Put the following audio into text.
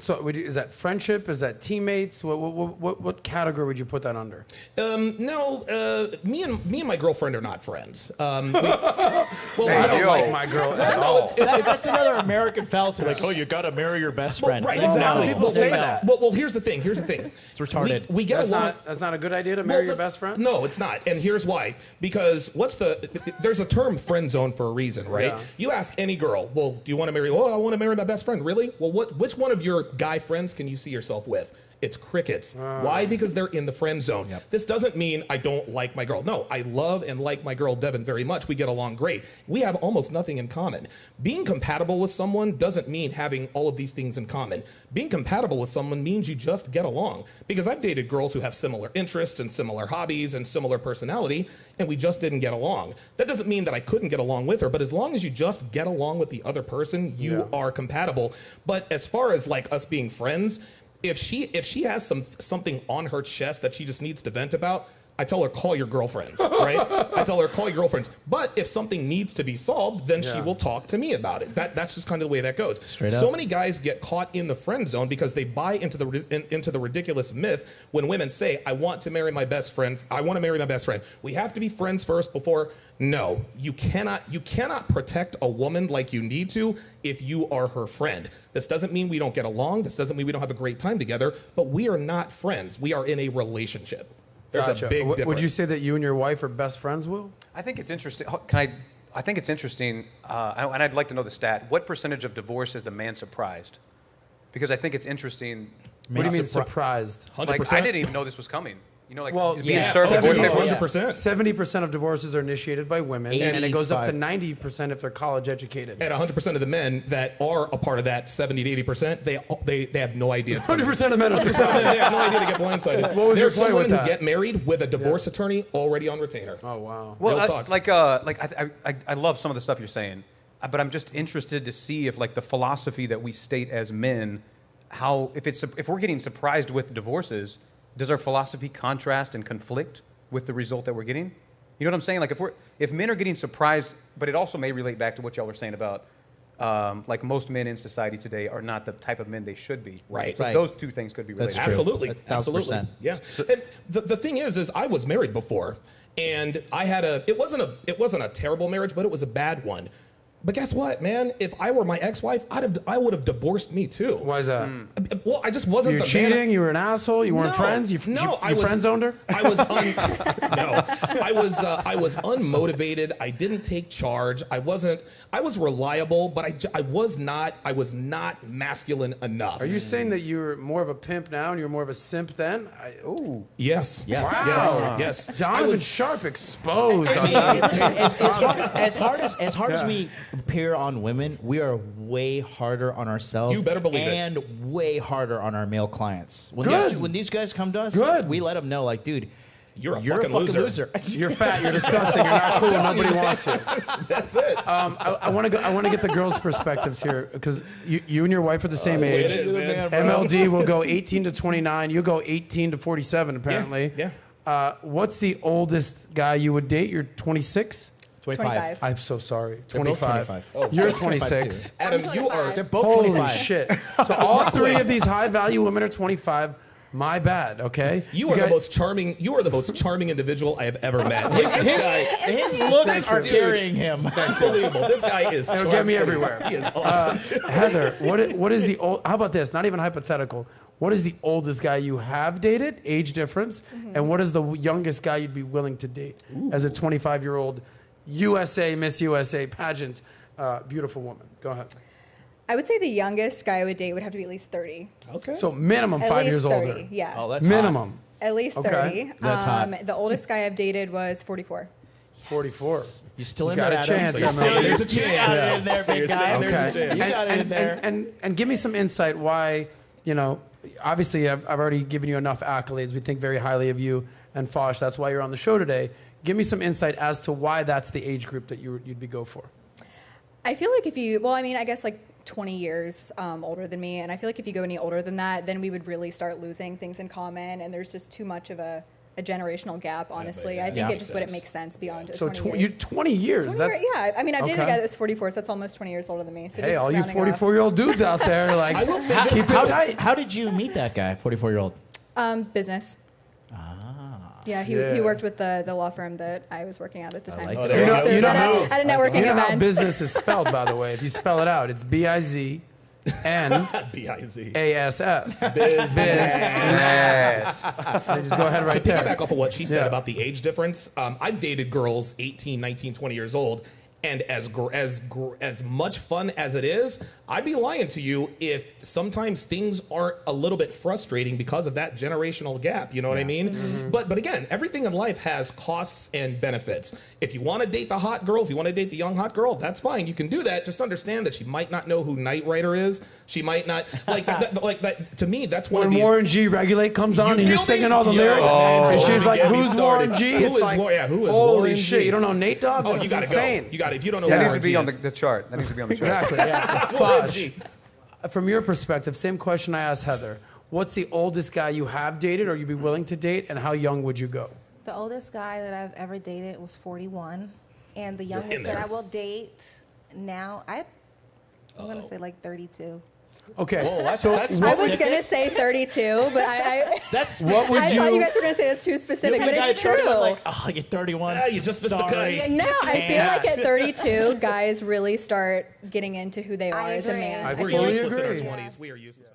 So is that friendship? Is that teammates? What category would you put that under? No, me and my girlfriend are not friends. I don't like my girl at all. That's another American fallacy. Like, oh, you gotta marry your best friend. Right, exactly. People say that. Well, here's the thing. It's retarded. We get along. That's not a good idea to marry your best friend? No, it's not. And here's why. Because there's a term friend zone for a reason, right? Yeah. You ask any girl, well, do you want to marry? Oh, I want to marry my best friend. Really? Well, which one of your guy friends can you see yourself with? It's crickets. Why? Because they're in the friend zone. Yep. This doesn't mean I don't like my girl. No, I love and like my girl Devin very much. We get along great. We have almost nothing in common. Being compatible with someone doesn't mean having all of these things in common. Being compatible with someone means you just get along. Because I've dated girls who have similar interests and similar hobbies and similar personality, and we just didn't get along. That doesn't mean that I couldn't get along with her, but as long as you just get along with the other person, you are compatible. But as far as like us being friends, if she has something on her chest that she just needs to vent about, I tell her, call your girlfriends, right? I tell her, call your girlfriends. But if something needs to be solved, then she will talk to me about it. That's just kind of the way that goes. Straight up. So many guys get caught in the friend zone because they buy into the ridiculous myth when women say, I want to marry my best friend. I want to marry my best friend. We have to be friends first before. No, you cannot protect a woman like you need to if you are her friend. This doesn't mean we don't get along. This doesn't mean we don't have a great time together, but we are not friends. We are in a relationship. There's a big difference. Would you say that you and your wife are best friends, Will? I think it's interesting. I think it's interesting, and I'd like to know the stat. What percentage of divorce is the man surprised? Because I think it's interesting. What do you mean surprised? 100%. Like, I didn't even know this was coming. You know, like Well, he's being yeah, served divorce 70, papers. 100%. 70% of divorces are initiated by women, and it goes up to 85. 90% if they're college educated. And 100% of the men that are a part of that 70 to 80%, they have no idea. 100% of men are They successful. have no idea to get blindsided. What was your There's point some with women who that? get married with a divorce attorney already on retainer. Oh, wow. Well, Real talk. I love some of the stuff you're saying, but I'm just interested to see if like the philosophy that we state as men, how if we're getting surprised with divorces, does our philosophy contrast and conflict with the result that we're getting? You know what I'm saying? Like if men are getting surprised, but it also may relate back to what y'all were saying about like most men in society today are not the type of men they should be. Right. So Right. those two things could be related. That's true. Absolutely. 1,000%. Absolutely. Yeah. And the thing is I was married before, and I had it wasn't a terrible marriage, but it was a bad one. But guess what, man? If I were my ex-wife, I would have divorced me too. Why is that? Well, I just wasn't You were the man. cheating? You were an asshole? You weren't friends? You friend zoned her? I was unmotivated. I didn't take charge. I was reliable, but I was not masculine enough. Are you saying that you're more of a pimp now and you're more of a simp then? Yes. Yeah. Wow. Yes. Donovan Sharp exposed. on As hard as we appear on women, we are way harder on ourselves. You better believe it. and way harder on our male clients. When Good. when these guys come to us, Good. we let them know, like, dude, You're a you're fucking a fucking loser. loser. You're fat. You're disgusting. You're not cool. Nobody wants you. That's it. I want to get the girls' perspectives here because you and your wife are the same It age. is, man. MLD will go 18 to 29. You go 18 to 47 apparently. Yeah. What's the oldest guy you would date? You're 26. 25. I'm so sorry. They're both 25. 25. Oh, You're 25 26. too. Adam, I'm you are. 25. They're both Holy 25. shit. So all three of these high value women are 25. My bad, okay? You are the most charming. You are the most charming individual I have ever met. This guy, His looks are Dude. carrying him. unbelievable. This guy is. It'll get me charming. everywhere. He is awesome. Heather, what is the old? How about this? Not even hypothetical. What is the oldest guy you have dated? Age difference, and what is the youngest guy you'd be willing to date as a 25-year-old Miss USA pageant, beautiful woman? Go ahead. I would say the youngest guy I would date would have to be at least 30. Okay. So minimum At 5 least years 30, older. yeah. Oh, that's Minimum At least Okay. 30. That's hot. The oldest guy I've dated was 44. 44. You still You in got there, a Adam? chance, So you're Emily. saying There's a chance. You got it in there, So big you're guy. saying There's a there's a chance. chance. You got it in there. And give me some insight why, obviously I've already given you enough accolades. We think very highly of you and Fosh. That's why you're on the show today. Give me some insight as to why that's the age group that you'd be go for. I feel like I guess like 20 years older than me. And I feel like if you go any older than that, then we would really start losing things in common. And there's just too much of a a generational gap, honestly. I think Yeah. it just wouldn't make sense beyond So 20 you years. 20 years. 20 That's years, yeah. I mean, I've dated a okay. guy that's 44, so that's almost 20 years older than me. So Hey, just all you rounding off. 44-year-old dudes out there, like, I will say How, this. keep it tight. how did you meet that guy, 44-year-old? Business. Yeah, he Yeah. worked with the law firm that I was working at the time. like So that. we You know- stood you know at a- how- at a networking You know how event. business is spelled, by the way. If you spell it out, it's BIZNASS. B-I-Z. Yes. And just go ahead right To there. piggyback off of what she said Yeah. about the age difference, I've dated girls 18, 19, 20 years old, and as much fun as it is, I'd be lying to you if sometimes things aren't a little bit frustrating because of that generational gap. You know what I mean? Mm-hmm. But again, everything in life has costs and benefits. If you want to date the hot girl, if you want to date the young hot girl, that's fine. You can do that. Just understand that she might not know who Knight Rider is. She might not like that. To me, that's one When of the Warren G. Regulate comes on You and you're feel me? singing all the Yo, lyrics, man, and don't she's even like, get me "Who's started. Warren G?" Who It's is like, Warren- yeah, who is holy Warren shit! G? You don't know Nate Dogg? Oh, This you is gotta insane. go. You got if you don't know That who needs to Warren be G on is. the chart. That needs to be on the chart. Exactly. Yeah. Warren Fosh, G. from your perspective, same question I asked Heather. What's the oldest guy you have dated or you'd be willing to date, and how young would you go? The oldest guy that I've ever dated was 41, and the in youngest that there. I will date now, I'm gonna say like 32. Okay. that's I was specific. gonna say 32, but I That's What would I you? thought you guys were gonna say that's too specific, but it's true. Like, oh, you're 31. Yeah, you just missed the cut. sorry. No, I feel Can't. like at 32, guys really start getting into who they are I as a agree. man. I I We're feel like useless in our agree. 20s. We are useless.